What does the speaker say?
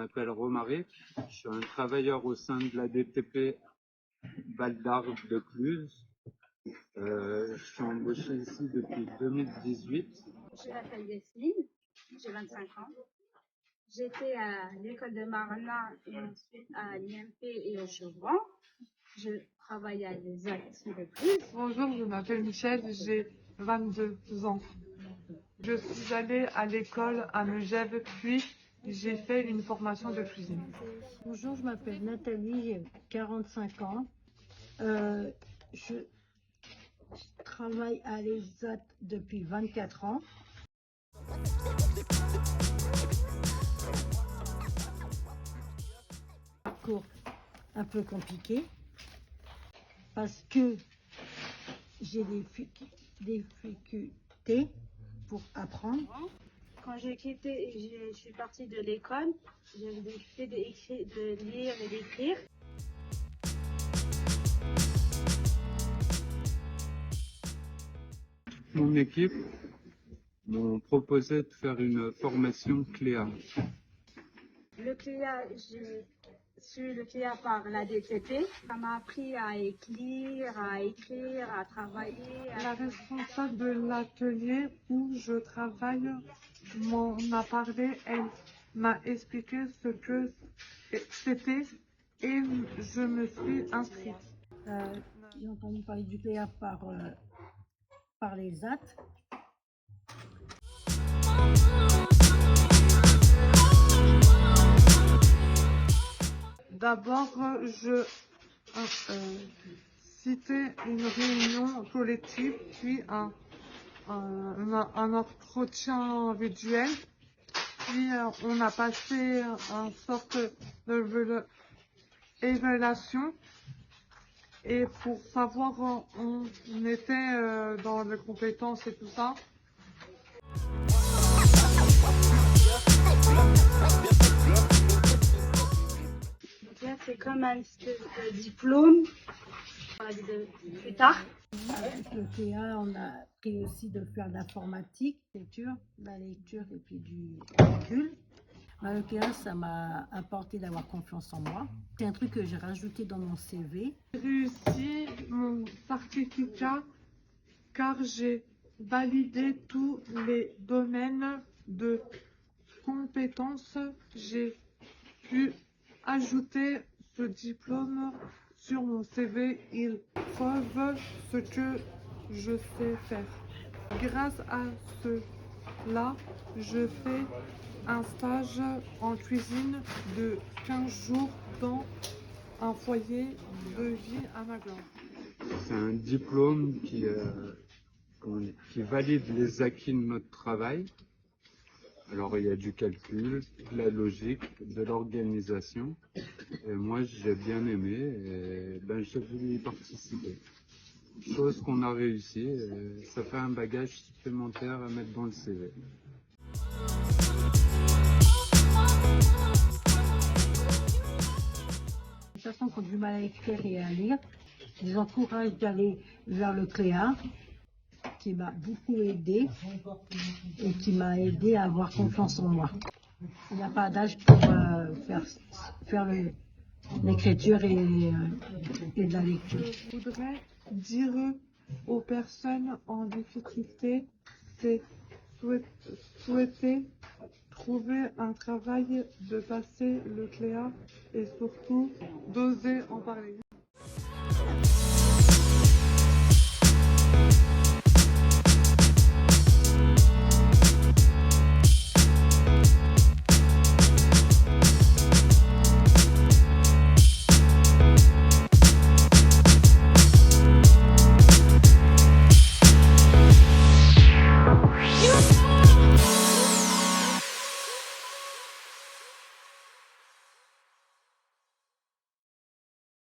m'appelle Romaric, je suis un travailleur au sein de la DTP Val d'Arve de Cluse. Je suis embauché ici depuis 2018. Je m'appelle Yasmine, j'ai 25 ans. J'étais à l'école de Marana et ensuite à l'IMP et au Chevron. Je travaille à l'ESAT de Cluse. Bonjour, je m'appelle Michel, j'ai 22 ans. Je suis allée à l'école à Megève, puis j'ai fait une formation de cuisine. Bonjour, je m'appelle Nathalie, j'ai 45 ans. Je travaille à l'ESAT depuis 24 ans. Parcours un peu compliqué parce que j'ai des difficultés pour apprendre. Quand j'ai quitté, je suis partie de l'école, j'ai décidé de lire et d'écrire. Mon équipe m'ont proposé de faire une formation CLEA. Le CLEA, j'ai su le CLEA par la DTP. Ça m'a appris à écrire, à travailler. La responsable de l'atelier où je travaille m'en a parlé, elle m'a expliqué ce que c'était et je me suis inscrite. J'ai entendu parler du CLEA par les AT. D'abord, je citais une réunion collective, puis un entretien visuel, puis on a passé une sorte d'évaluation. Et pour savoir où on était dans les compétences et tout ça. C'est comme un diplôme plus tard. Avec le CLEA, on a appris aussi de faire de l'informatique, la lecture et puis du calcul. Le CLEA, ça m'a apporté d'avoir confiance en moi. C'est un truc que j'ai rajouté dans mon CV. J'ai réussi mon certificat car j'ai validé tous les domaines de compétences. J'ai pu ajouter ce diplôme sur mon CV. Il prouve ce que je sais faire. Grâce à cela, je fais un stage en cuisine de 15 jours dans un foyer de vie à Maglan. C'est un diplôme qui valide les acquis de notre travail. Alors il y a du calcul, de la logique, de l'organisation. Et moi j'ai bien aimé et j'ai voulu y participer. Chose qu'on a réussi et ça fait un bagage supplémentaire à mettre dans le CV. Les personnes qui ont du mal à écrire et à lire, je les encourage d'aller vers le CLEA, qui m'a beaucoup aidé et qui m'a aidé à avoir confiance en moi. Il n'y a pas d'âge pour faire l'écriture et de la lecture. Je voudrais dire aux personnes en difficulté, c'est souhaiter trouver un travail, de passer le CLEA et surtout d'oser en parler.